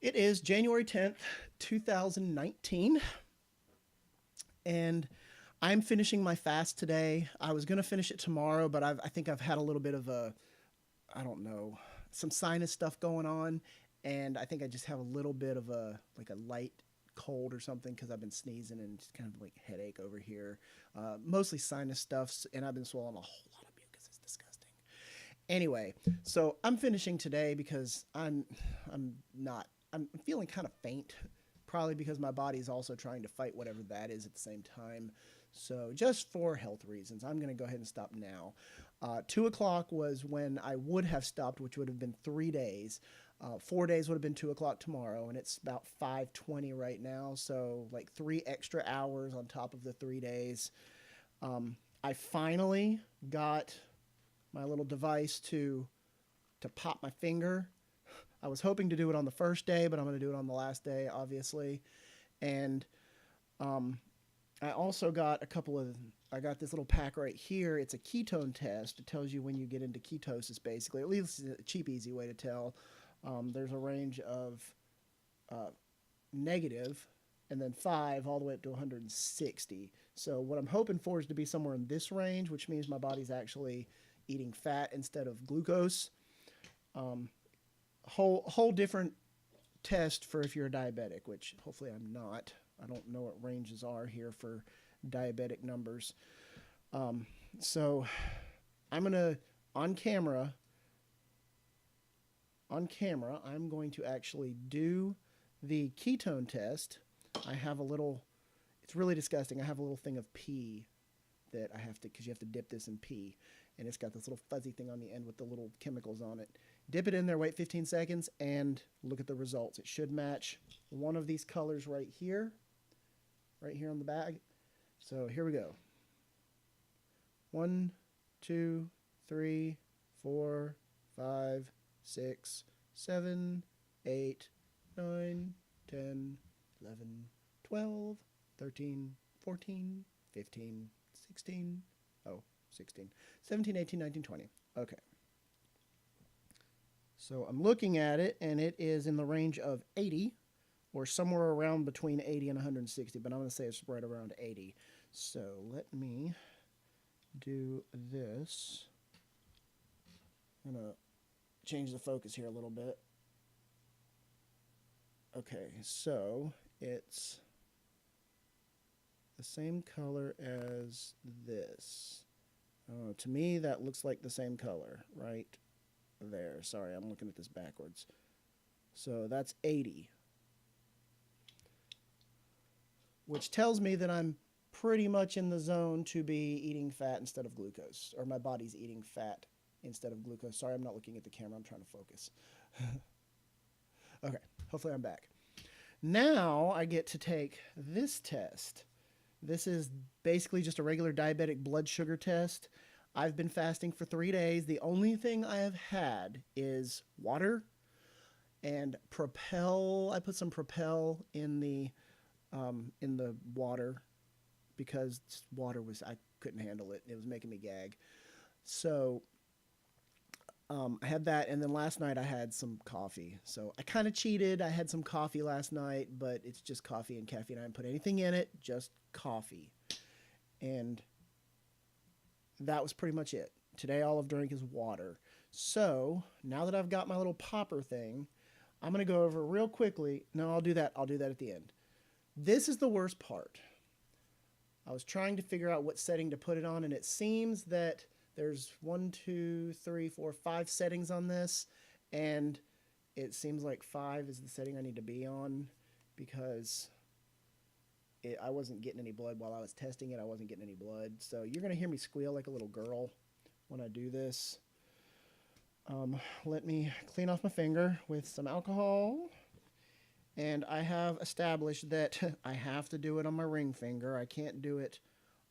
It is January 10th, 2019, and I'm finishing my fast today. I was going to finish it tomorrow, but I think I've had a little bit of I don't know, some sinus stuff going on, and I think I just have a little bit of like a light cold or something because I've been sneezing and just kind of like headache over here. Mostly sinus stuff, and I've been swallowing a whole lot of mucus. It's disgusting. Anyway, so I'm finishing today because I'm not I'm feeling kind of faint, probably because my body is also trying to fight whatever that is at the same time. So just for health reasons, I'm going to go ahead and stop now. 2 o'clock was when I would have stopped, which would have been 3 days. 4 days would have been 2 o'clock tomorrow, and it's about 5:20 right now. So like 3 extra hours on top of the 3 days. I finally got my little device to pop my finger. I was hoping to do it on the first day, but I'm going to do it on the last day, obviously. And um, I also got I got this little pack right here. It's a ketone test. It tells you when you get into ketosis, basically. At least it's a cheap, easy way to tell. There's a range of uh, negative and then 5 all the way up to 160. So what I'm hoping for is to be somewhere in this range, which means my body's actually eating fat instead of glucose. Um, whole different test for if you're a diabetic, which hopefully I'm not. I don't know what ranges are here for diabetic numbers. Um, so I'm gonna on camera I'm going to actually do the ketone test. I have a little. It's really disgusting. I have a little thing of pee that I have to because you have to dip this in pee, and it's got this little fuzzy thing on the end with the little chemicals on it. Dip it in there, wait 15 seconds, and look at the results. It should match one of these colors right here on the bag. So here we go. 1, 2, 3, 4, 5, 6, 7, 8, 9, 10, 11, 12, 13, 14, 15, 16, 16, 17, 18, 19, 20. Okay. So I'm looking at it, and it is in the range of 80, or somewhere around between 80 and 160, but I'm going to say it's right around 80. So let me do this. I'm going to change the focus here a little bit. Okay, so it's the same color as this. To me, that looks like the same color right there. Sorry, I'm looking at this backwards. So that's 80, which tells me that I'm pretty much in the zone to be eating fat instead of glucose, or my body's eating fat instead of glucose. Sorry, I'm not looking at the camera. I'm trying to focus. Okay, hopefully I'm back. Now I get to take this test. This is basically just a regular diabetic blood sugar test. I've been fasting for 3 days. The only thing I have had is water and Propel. I put some Propel in the water because water was I couldn't handle it. It was making me gag. So I had that, and then last night I had some coffee. So I kind of cheated. I had some coffee last night, but it's just coffee and caffeine. I didn't put anything in it, just coffee. And that was pretty much it. Today, all I've drank is water. So now that I've got my little popper thing, I'm going to go over real quickly. No, I'll do that. I'll do that at the end. This is the worst part. I was trying to figure out what setting to put it on, and it seems that there's 1, 2, 3, 4, 5 settings on this, and it seems like 5 is the setting I need to be on because I wasn't getting any blood while I was testing it. I wasn't getting any blood. So you're going to hear me squeal like a little girl when I do this. Let me clean off my finger with some alcohol. And I have established that I have to do it on my ring finger. I can't do it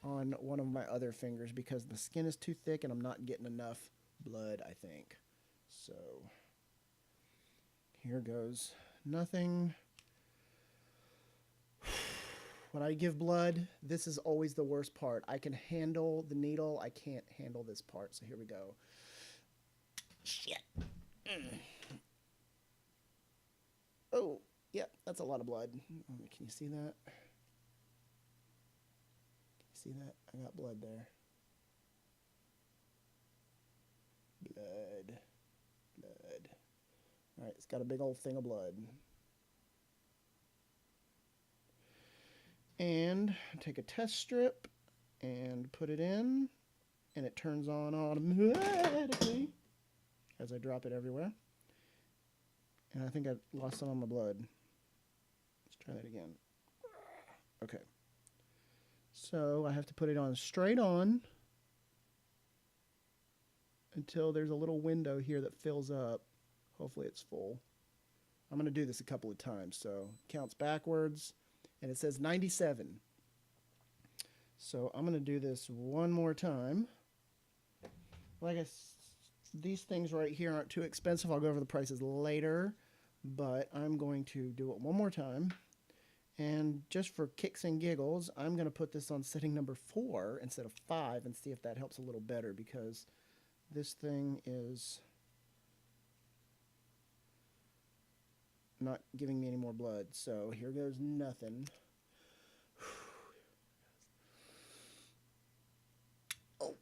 on one of my other fingers because the skin is too thick and I'm not getting enough blood, I think. So here goes nothing. When I give blood, this is always the worst part. I can handle the needle. I can't handle this part. So here we go. Shit. Oh, yep, that's a lot of blood. Can you see that? Can you see that? I got blood there. Blood. Blood. All right, it's got a big old thing of blood. And take a test strip and put it in, and it turns on automatically as I drop it everywhere. And I think I lost some of my blood. Let's try that again. Okay. So I have to put it on straight on until there's a little window here that fills up. Hopefully it's full. I'm going to do this a couple of times. So it counts backwards, and it says 97. So I'm going to do this one more time. These things right here aren't too expensive. I'll go over the prices later, but I'm going to do it one more time. And just for kicks and giggles, I'm going to put this on setting number 4 instead of 5 and see if that helps a little better, because this thing is not giving me any more blood. So here goes nothing. Oh,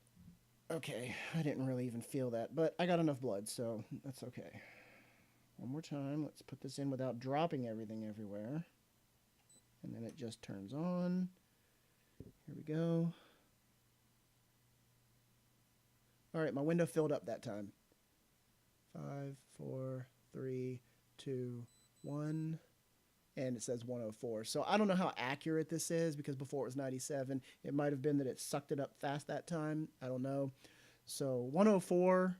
okay. I didn't really even feel that, but I got enough blood, so that's okay. One more time. Let's put this in without dropping everything everywhere. And then it just turns on. Here we go. All right, my window filled up that time. 5, 4, 3, 2, 1. And it says 104. So I don't know how accurate this is, because before it was 97. It might have been that it sucked it up fast that time. I don't know. So 104.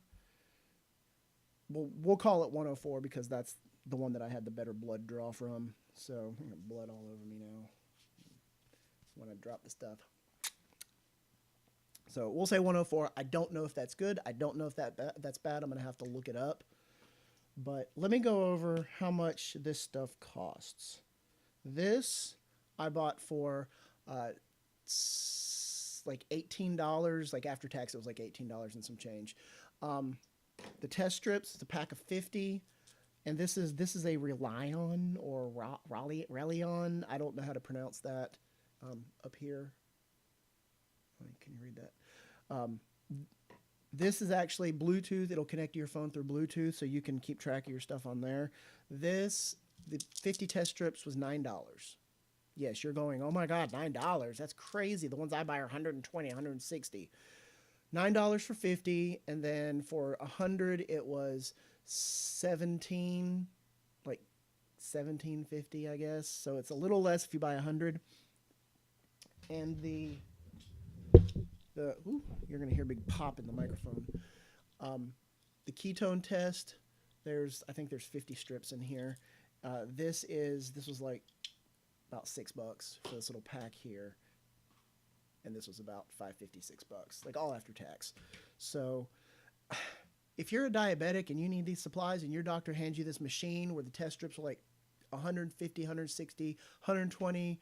We'll call it 104 because that's the one that I had the better blood draw from. So I got blood all over me now when I drop the stuff. So we'll say 104. I don't know if that's good. I don't know if that's bad. I'm going to have to look it up. But let me go over how much this stuff costs. This I bought for like $18. Like after tax, it was like $18 and some change. The test strips, it's a pack of 50. And this is a Relion or Relion. I don't know how to pronounce that. Up here. Can you read that? This is actually Bluetooth. It'll connect to your phone through Bluetooth, so you can keep track of your stuff on there. The 50 test strips was $9. Yes, you're going, oh my God, $9. That's crazy. The ones I buy are $120, $160. $9 for 50, and then for 100 it was $17, like $17.50, I guess. So it's a little less if you buy 100. And ooh, you're gonna hear a big pop in the microphone. The ketone test, I think there's 50 strips in here. This was like about $6 for this little pack here, and this was about $5.56, like all after tax. So if you're a diabetic and you need these supplies and your doctor hands you this machine where the test strips are like 150, 160, 120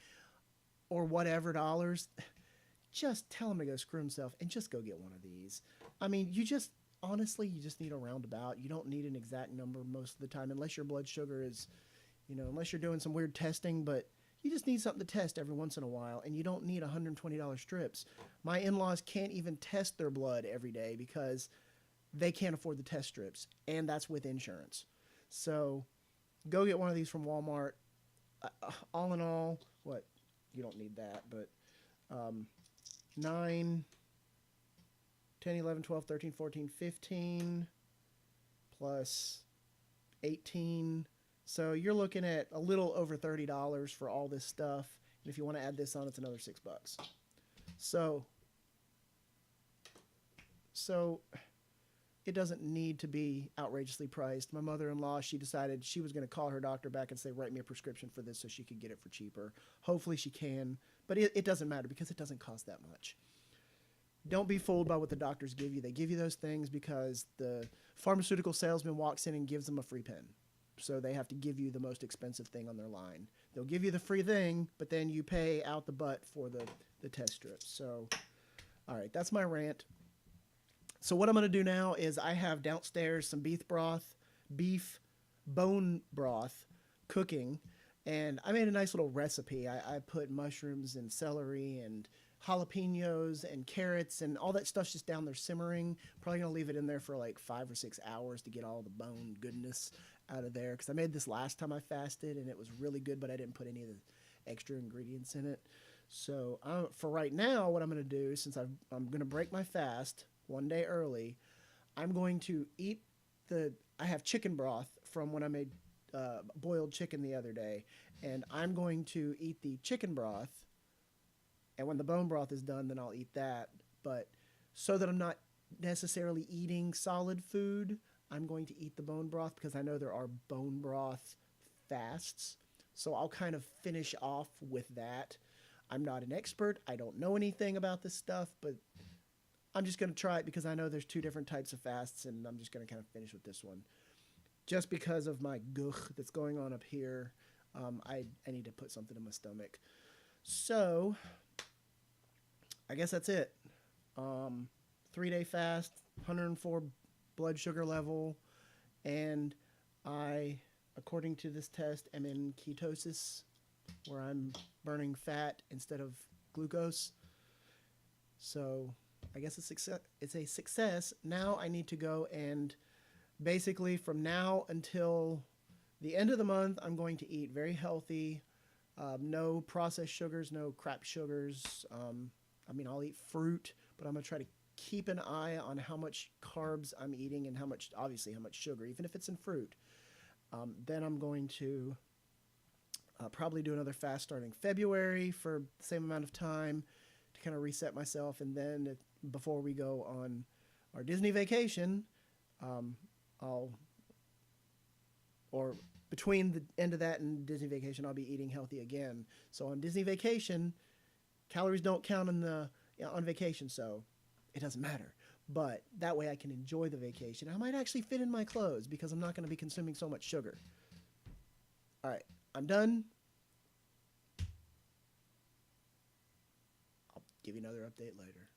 or whatever dollars, just tell him to go screw himself and just go get one of these. I mean, honestly, you just need a roundabout. You don't need an exact number most of the time, unless your blood sugar is, unless you're doing some weird testing, but you just need something to test every once in a while, and you don't need $120 strips. My in-laws can't even test their blood every day because they can't afford the test strips, and that's with insurance. So go get one of these from Walmart. All in all, you don't need that, but 9, 10, 11, 12, 13, 14, 15, plus 18. So you're looking at a little over $30 for all this stuff. And if you want to add this on, it's another $6. So it doesn't need to be outrageously priced. My mother-in-law, she decided she was going to call her doctor back and say, write me a prescription for this so she could get it for cheaper. Hopefully she can, but it doesn't matter because it doesn't cost that much. Don't be fooled by what the doctors give you. They give you those things because the pharmaceutical salesman walks in and gives them a free pen. So they have to give you the most expensive thing on their line. They'll give you the free thing, but then you pay out the butt for the test strips. So, all right, that's my rant. So what I'm going to do now is I have downstairs some beef bone broth cooking, and I made a nice little recipe. I put mushrooms and celery and jalapenos and carrots and all that stuff's just down there simmering. Probably gonna leave it in there for like 5 or 6 hours to get all the bone goodness out of there. Because I made this last time I fasted and it was really good, but I didn't put any of the extra ingredients in it. So for right now, what I'm gonna do, since I'm gonna break my fast one day early, I'm going to eat the. I have chicken broth from when I made boiled chicken the other day, and I'm going to eat the chicken broth. And when the bone broth is done, then I'll eat that. But so that I'm not necessarily eating solid food, I'm going to eat the bone broth because I know there are bone broth fasts. So I'll kind of finish off with that. I'm not an expert. I don't know anything about this stuff, but I'm just going to try it because I know there's two different types of fasts, and I'm just going to kind of finish with this one. Just because of my guch that's going on up here, I need to put something in my stomach. So I guess that's it. 3-day fast, 104 blood sugar level, and I, according to this test, am in ketosis, where I'm burning fat instead of glucose. So I guess it's a success. Now I need to go and basically from now until the end of the month, I'm going to eat very healthy, no processed sugars, no crap sugars. I mean, I'll eat fruit, but I'm going to try to keep an eye on how much carbs I'm eating and obviously how much sugar, even if it's in fruit. Then I'm going to probably do another fast starting February for the same amount of time to kind of reset myself. And then before we go on our Disney vacation, or between the end of that and Disney vacation, I'll be eating healthy again. So on Disney vacation, calories don't count on vacation, so it doesn't matter. But that way I can enjoy the vacation. I might actually fit in my clothes because I'm not going to be consuming so much sugar. All right, I'm done. I'll give you another update later.